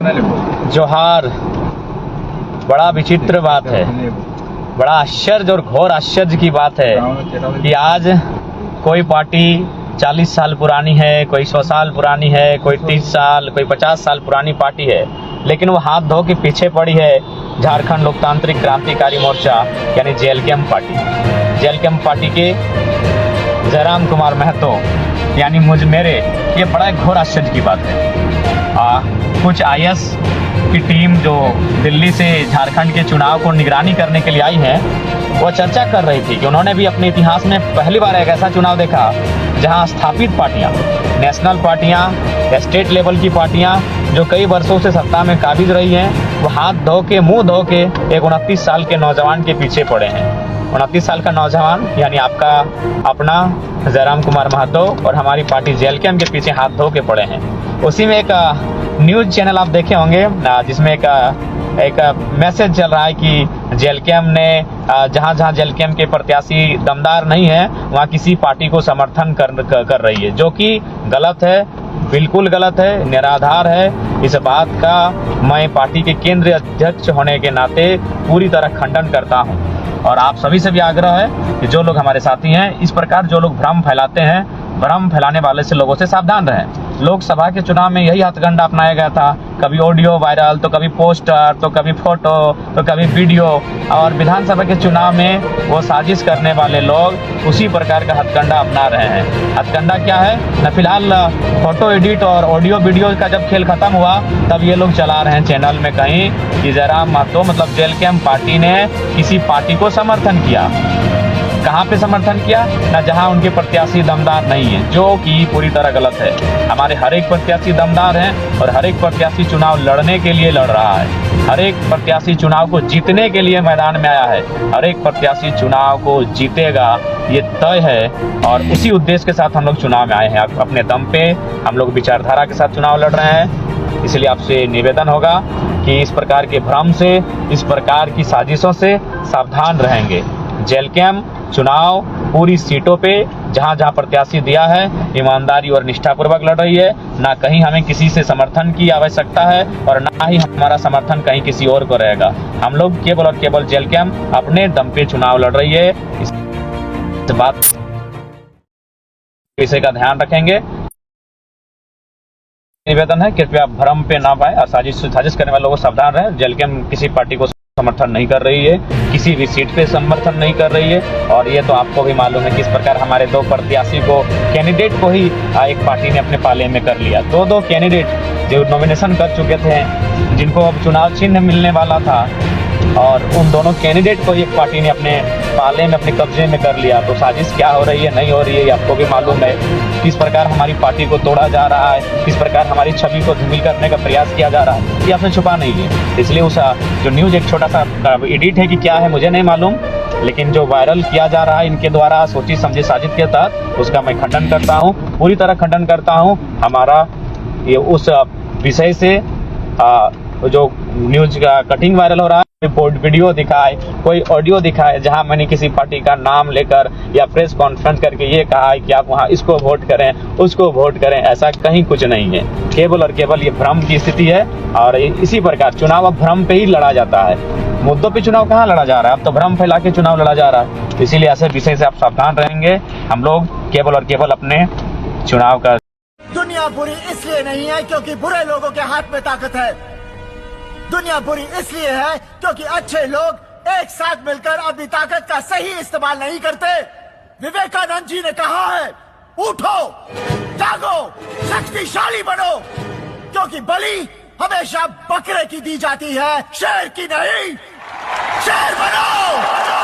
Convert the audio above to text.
जोहार। बड़ा विचित्र बात है, बड़ा आश्चर्य और घोर आश्चर्य की बात है कि आज कोई पार्टी 40 साल पुरानी है, कोई 100 साल पुरानी है, कोई 30 साल, कोई 50 साल पुरानी पार्टी है, लेकिन वो हाथ धो के पीछे पड़ी है झारखंड लोकतांत्रिक क्रांतिकारी मोर्चा यानी जेएलकेएम पार्टी। जेएलकेएम पार्टी के जयराम कुमार महतो यानी मेरे ये बड़ा घोर आश्चर्य की बात है। कुछ आईएएस की टीम जो दिल्ली से झारखंड के चुनाव को निगरानी करने के लिए आई है, वो चर्चा कर रही थी कि उन्होंने भी अपने इतिहास में पहली बार एक ऐसा चुनाव देखा जहां स्थापित पार्टियां, नेशनल पार्टियां, स्टेट लेवल की पार्टियां जो कई वर्षों से सत्ता में काबिज रही हैं, वो हाथ धो के मुंह धो के एक 29 साल के नौजवान के पीछे पड़े हैं। 29 साल का नौजवान यानी आपका अपना जयराम कुमार महतो और हमारी पार्टी जेएलकेएम के पीछे हाथ धो के पड़े हैं। उसी में एक न्यूज़ चैनल आप देखे होंगे जिसमें एक मैसेज चल रहा है कि जेएलकेएम ने जहां जेएलकेएम के प्रत्याशी दमदार नहीं है वहां किसी पार्टी को समर्थन कर रही है, जो कि गलत है, बिल्कुल गलत है, निराधार है। इस बात का मैं पार्टी के केंद्रीय अध्यक्ष होने के नाते पूरी तरह खंडन करता हूं और आप सभी से भी आग्रह है कि जो लोग हमारे साथी हैं, इस प्रकार जो लोग भ्रम फैलाते हैं, भ्रम फैलाने वाले से लोगों से सावधान रहें। लोकसभा के चुनाव में यही हथकंडा अपनाया गया था, कभी ऑडियो वायरल, तो कभी पोस्टर, तो कभी फोटो, तो कभी वीडियो, और विधानसभा के चुनाव में वो साजिश करने वाले लोग उसी प्रकार का हथकंडा अपना रहे हैं। हथकंडा क्या है न, फिलहाल फोटो एडिट और ऑडियो वीडियो का जब खेल खत्म हुआ तब ये लोग चला रहे हैं चैनल में कहीं कि जयराम महतो मतलब जेएलकेएम पार्टी ने किसी पार्टी को समर्थन किया। कहाँ पे समर्थन किया ना, जहाँ उनके प्रत्याशी दमदार नहीं है, जो कि पूरी तरह गलत है। हमारे हर एक प्रत्याशी दमदार हैं और हर एक प्रत्याशी चुनाव लड़ने के लिए लड़ रहा है, हर एक प्रत्याशी चुनाव को जीतने के लिए मैदान में आया है, हर एक प्रत्याशी चुनाव को जीतेगा ये तय है और उसी उद्देश्य के साथ हम लोग चुनाव में आए हैं। अपने दम पे हम लोग विचारधारा के साथ चुनाव लड़ रहे हैं। इसलिए आपसे निवेदन होगा कि इस प्रकार के भ्रम से, इस प्रकार की साजिशों से सावधान रहेंगे। जेएलकेएम चुनाव पूरी सीटों पे जहां जहां प्रत्याशी दिया है ईमानदारी और निष्ठापूर्वक लड़ रही है। ना कहीं हमें किसी से समर्थन की आवश्यकता है और ना ही हमारा समर्थन कहीं किसी और को रहेगा। हम लोग केवल और केवल जेएलकेएम अपने दम पे चुनाव लड़ रही है। इस बात विषय का ध्यान रखेंगे। निवेदन है कृपया भ्रम पे ना पाए और साजिश करने वालों को सावधान रहे। जेएलकेएम किसी पार्टी को समर्थन नहीं कर रही है, किसी भी सीट पे समर्थन नहीं कर रही है और ये तो आपको भी मालूम है किस प्रकार हमारे दो प्रत्याशी को, कैंडिडेट को ही एक पार्टी ने अपने पाले में कर लिया। दो कैंडिडेट जो नॉमिनेशन कर चुके थे, जिनको अब चुनाव चिन्ह मिलने वाला था, और उन दोनों कैंडिडेट को एक पार्टी ने अपने पाले में, अपने कब्जे में कर लिया। तो साजिश क्या हो रही है, नहीं हो रही है, आपको भी मालूम है। किस प्रकार हमारी पार्टी को तोड़ा जा रहा है, किस प्रकार हमारी छवि को धूमिल करने का प्रयास किया जा रहा है, ये आपसे छुपा नहीं है। इसलिए उस जो न्यूज़ एक छोटा सा एडिट है कि क्या है मुझे नहीं मालूम, लेकिन जो वायरल किया जा रहा है इनके द्वारा सोची समझी साजिश के तहत, उसका मैं खंडन करता हूँ, पूरी तरह खंडन करता हूँ। हमारा ये उस विषय से जो न्यूज का कटिंग वायरल हो रहा है, रिपोर्ट वीडियो दिखाए, कोई ऑडियो दिखाए जहां मैंने किसी पार्टी का नाम लेकर या प्रेस कॉन्फ्रेंस करके ये कहा है कि आप वहां इसको वोट करें, उसको वोट करें, ऐसा कहीं कुछ नहीं है। केवल और केवल ये भ्रम की स्थिति है और इसी प्रकार चुनाव अब भ्रम पे ही लड़ा जाता है। मुद्दों पे चुनाव कहाँ लड़ा जा रहा है, अब तो भ्रम फैला के चुनाव लड़ा जा रहा है। इसीलिए ऐसे विषय से आप सावधान रहेंगे। हम लोग केवल और केवल अपने चुनाव का। दुनिया बुरी इसलिए नहीं है क्योंकि बुरे लोगों के हाथ में ताकत है। दुनिया बुरी इसलिए है क्योंकि अच्छे लोग एक साथ मिलकर अपनी ताकत का सही इस्तेमाल नहीं करते। विवेकानंद जी ने कहा है, उठो, जागो, शक्तिशाली बनो, क्योंकि बलि हमेशा बकरे की दी जाती है, शेर की नहीं। शेर बनो।